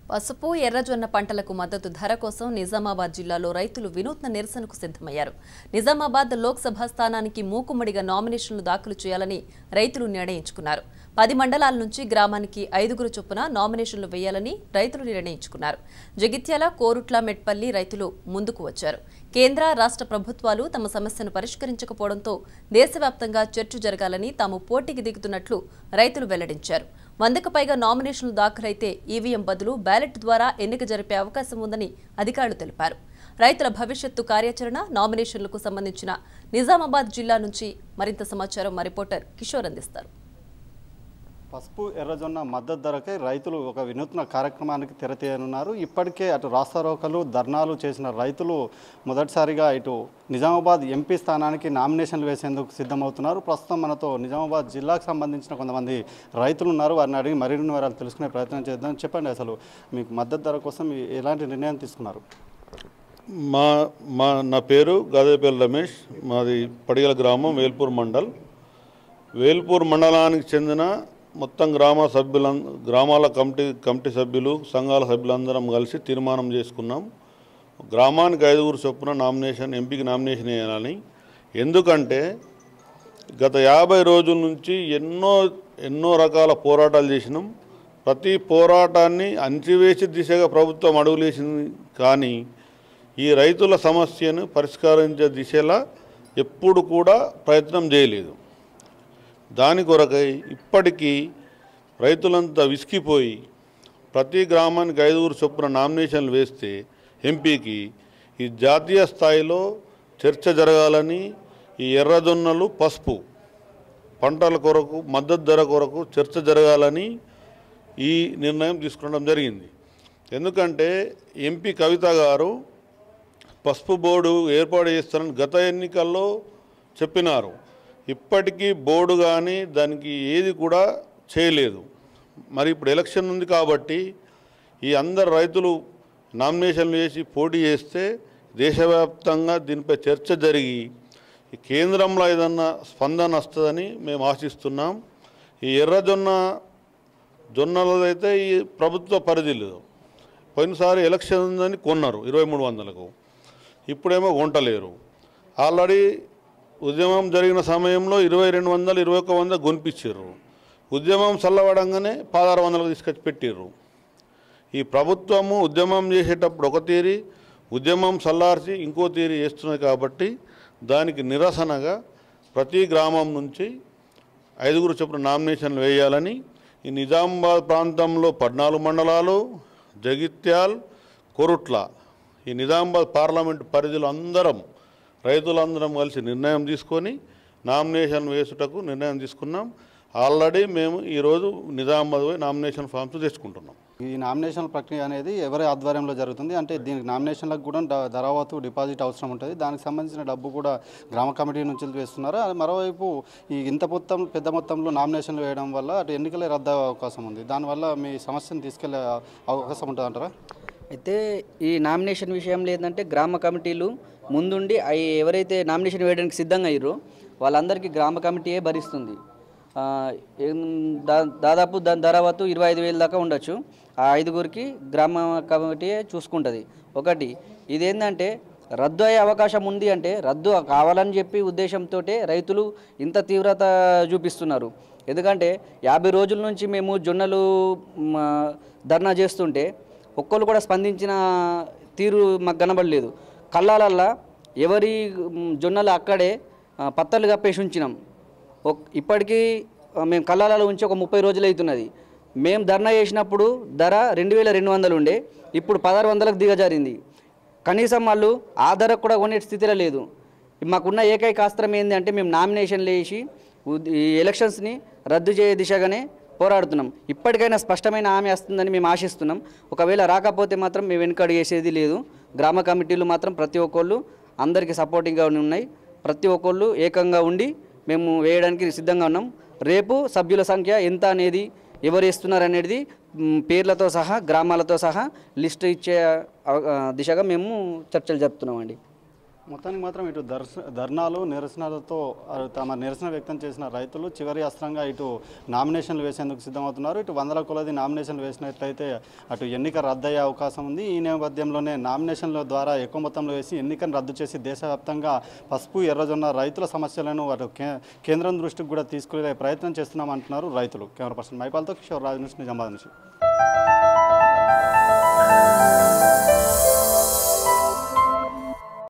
పసుపు ఎర్రజొన్న పంటలకు మద్దతు ధర కోసం నిజామాబాద్ జిల్లాలో రైతులు వినూత్న నిరసనకు సిద్ధమయ్యారు. నిజామాబాద్ లోక్సభ స్థానానికి మూకుమ్మడిగా నామినేషన్లు దాఖలు చేయాలని రైతులు నిర్ణయించుకున్నారు. 10 మండలాల నుంచి గ్రామానికి 5 చొప్పున నామినేషన్లు వేయాలని రైతులు నిర్ణయించుకున్నారు. జగిత్యాల, కోరుట్ల, మెట్పల్లి రైతులు ముందుకు వచ్చారు. కేంద్ర, రాష్ట్ర ప్రభుత్వాలు తమ సమస్యను పరిష్కరించకపోవడంతో దేశవ్యాప్తంగా చర్చ జరగాలని తాము పోటీకి దిగుతున్నట్లు రైతులు వెల్లడించారు. 100కు పైగా నామినేషన్లు దాఖలైతే ఈవీఎం బదులు బ్యాలెట్ ద్వారా ఎన్నిక జరిపే అవకాశం ఉందని అధికారులు తెలిపారు. రైతుల భవిష్యత్తు కార్యాచరణ, నామినేషన్లకు సంబంధించిన నిజామాబాద్ జిల్లా నుంచి మరింత సమాచారం మా రిపోర్టర్ కిషోర్ అందిస్తారు. పసుపు ఎర్రజొన్న మద్దతు ధరకై రైతులు ఒక వినూత్న కార్యక్రమానికి తెరతీయనున్నారు. ఇప్పటికే అటు రాస్తారోకలు, ధర్నాలు చేసిన రైతులు మొదటిసారిగా ఇటు నిజామాబాద్ ఎంపీ స్థానానికి నామినేషన్లు వేసేందుకు సిద్ధమవుతున్నారు. ప్రస్తుతం మనతో నిజామాబాద్ జిల్లాకు సంబంధించిన కొంతమంది రైతులు ఉన్నారు. వారిని అడిగి మరిన్ని వివరాలు తెలుసుకునే ప్రయత్నం చేద్దాం. చెప్పండి, అసలు మీకు మద్దతు ధర కోసం ఎలాంటి నిర్ణయం తీసుకున్నారు? నా పేరు గాదేపల్లి రమేష్. మాది పడిగల గ్రామం, వేల్పూర్ మండల్. వేల్పూర్ మండలానికి చెందిన మొత్తం గ్రామాల కమిటీ సభ్యులు, సంఘాల సభ్యులందరం కలిసి తీర్మానం చేసుకున్నాం. గ్రామానికి 5 చొప్పున ఎంపీకి నామినేషన్ వేయాలని. ఎందుకంటే గత 50 రోజుల నుంచి ఎన్నో రకాల పోరాటాలు చేసినాం. ప్రతి పోరాటాన్ని అణచివేసే దిశగా ప్రభుత్వం అడుగులేసింది. కానీ ఈ రైతుల సమస్యను పరిష్కరించే దిశలా ఎప్పుడు కూడా ప్రయత్నం చేయలేదు. దాని కొరకై ఇప్పటికీ రైతులంతా విసిగిపోయి ప్రతి గ్రామానికి 5 చొప్పున నామినేషన్లు వేస్తే ఎంపీకి ఈ జాతీయ స్థాయిలో చర్చ జరగాలని, ఈ ఎర్రజొన్నలు, పసుపు పంటల కొరకు మద్దతు ధర కొరకు చర్చ జరగాలని ఈ నిర్ణయం తీసుకోవడం జరిగింది. ఎందుకంటే ఎంపీ కవిత గారు పసుపు బోర్డు ఏర్పాటు చేస్తారని గత ఎన్నికల్లో చెప్పినారు. ఇప్పటికీ బోర్డు కానీ దానికి ఏది కూడా చేయలేదు. మరి ఇప్పుడు ఎలక్షన్ ఉంది కాబట్టి ఈ అందరు రైతులు నామినేషన్లు వేసి పోటీ చేస్తే దేశవ్యాప్తంగా దీనిపై చర్చ జరిగి ఈ కేంద్రంలో ఏదన్నా స్పందన వస్తుందని మేము ఆశిస్తున్నాం. ఈ జొన్నలదైతే ఈ ప్రభుత్వ పరిధిలో పోయినసారి ఎలక్షన్ ఉందని కొన్నారు 2300కు. ఇప్పుడేమో కొంటలేరు. ఆల్రెడీ ఉద్యమం జరిగిన సమయంలో 2200, 2100 కొనిపించారు. ఉద్యమం చల్లబడంగానే 1600కు తీసుకొచ్చి పెట్టారు. ఈ ప్రభుత్వము ఉద్యమం చేసేటప్పుడు ఒక తీరి, ఉద్యమం చల్లార్చి ఇంకో తీరి చేస్తున్నది. కాబట్టి దానికి నిరసనగా ప్రతి గ్రామం నుంచి 5 చొప్పున నామినేషన్లు వేయాలని ఈ నిజామాబాద్ ప్రాంతంలో 14 మండలాలు, జగిత్యాల్, కోరుట్ల, ఈ నిజామాబాద్ పార్లమెంటు పరిధిలో రైతులందరం కలిసి నిర్ణయం తీసుకొని నామినేషన్ వేసుటకు నిర్ణయం తీసుకున్నాం. ఆల్రెడీ మేము ఈరోజు నిజామాబాద్ పోయి నామినేషన్ ఫామ్స్ తెచ్చుకుంటున్నాం. ఈ నామినేషన్ ప్రక్రియ అనేది ఎవరి ఆధ్వర్యంలో జరుగుతుంది? అంటే దీనికి నామినేషన్లకు కూడా ధరవతు డిపాజిట్ అవసరం ఉంటుంది. దానికి సంబంధించిన డబ్బు కూడా గ్రామ కమిటీ నుంచి వేస్తున్నారు. మరోవైపు ఈ పెద్ద మొత్తంలో నామినేషన్లు వేయడం వల్ల అటు ఎన్నికలే రద్దు అయ్యే అవకాశం ఉంది. దానివల్ల మీ సమస్యను తీసుకెళ్లే అవకాశం ఉంటుంది అంటారా? అయితే ఈ నామినేషన్ విషయంలో ఏంటంటే గ్రామ కమిటీలు ముందుండి ఎవరైతే నామినేషన్ వేయడానికి సిద్ధంగా అయ్యారో వాళ్ళందరికీ గ్రామ కమిటీయే భరిస్తుంది. దాదాపు దాని ధరవతు 25,000 దాకా ఉండొచ్చు. ఆ 5 గ్రామ కమిటీయే చూసుకుంటుంది. ఒకటి ఇదేంటంటే రద్దు అయ్యే అవకాశం ఉంది. అంటే రద్దు కావాలని చెప్పి ఉద్దేశంతో రైతులు ఇంత తీవ్రత చూపిస్తున్నారు. ఎందుకంటే 50 రోజుల నుంచి మేము జొన్నలు ధర్నా చేస్తుంటే ఒక్కళ్ళు కూడా స్పందించిన తీరు మాకు కనబడలేదు. కళ్ళాలల్లా ఎవరి జొన్నలు అక్కడే పత్తలు కప్పేసి ఉంచినాం. ఇప్పటికీ మేము కళ్ళాలలో ఉంచి ఒక 30 రోజులు అవుతున్నది. మేము ధర్నా చేసినప్పుడు ధర 2200 ఉండే, ఇప్పుడు 1600కు దిగజారింది. కనీసం వాళ్ళు ఆ ధరకు కూడా కొనే స్థితిలో లేదు. మాకున్న ఏకైక అస్త్రం ఏంటి అంటే మేము నామినేషన్లు వేసి ఈ ఎలక్షన్స్ని రద్దు చేయ దిశగానే పోరాడుతున్నాం. ఇప్పటికైనా స్పష్టమైన హామీ వస్తుందని మేము ఆశిస్తున్నాం. ఒకవేళ రాకపోతే మాత్రం మేము వెనుకడుగు వేసేది లేదు. గ్రామ కమిటీలు మాత్రం ప్రతి ఒక్కళ్ళు అందరికీ సపోర్టింగ్గా ఉన్నాయి. ప్రతి ఒక్కళ్ళు ఏకంగా ఉండి మేము వేయడానికి సిద్ధంగా ఉన్నాం. రేపు సభ్యుల సంఖ్య ఎంత అనేది, ఎవరు వేస్తున్నారు అనేది పేర్లతో సహా, గ్రామాలతో సహా లిస్టు ఇచ్చే దిశగా మేము చర్చలు జరుపుతున్నామండి. మొత్తానికి మాత్రం ఇటు ధర్నాలు నిరసనలతో తమ నిరసన వ్యక్తం చేసిన రైతులు చివరి అస్త్రంగా ఇటు నామినేషన్లు వేసేందుకు సిద్ధమవుతున్నారు. ఇటు వందల కొలది నామినేషన్లు వేసినట్లయితే అటు ఎన్నిక రద్దయ్యే అవకాశం ఉంది. ఈ నేపథ్యంలోనే నామినేషన్ల ద్వారా ఎక్కువ మొత్తంలో వేసి ఎన్నికను రద్దు చేసి దేశవ్యాప్తంగా పసుపు ఎర్రజొన్న రైతుల సమస్యలను అటు కేంద్రం దృష్టికి కూడా తీసుకునే ప్రయత్నం చేస్తున్నామంటున్నారు రైతులు. కెమెరా పర్సన్ మైపాల్తో కిషోర్ రాజు నుంచి నిజామాబాద్ నుంచి.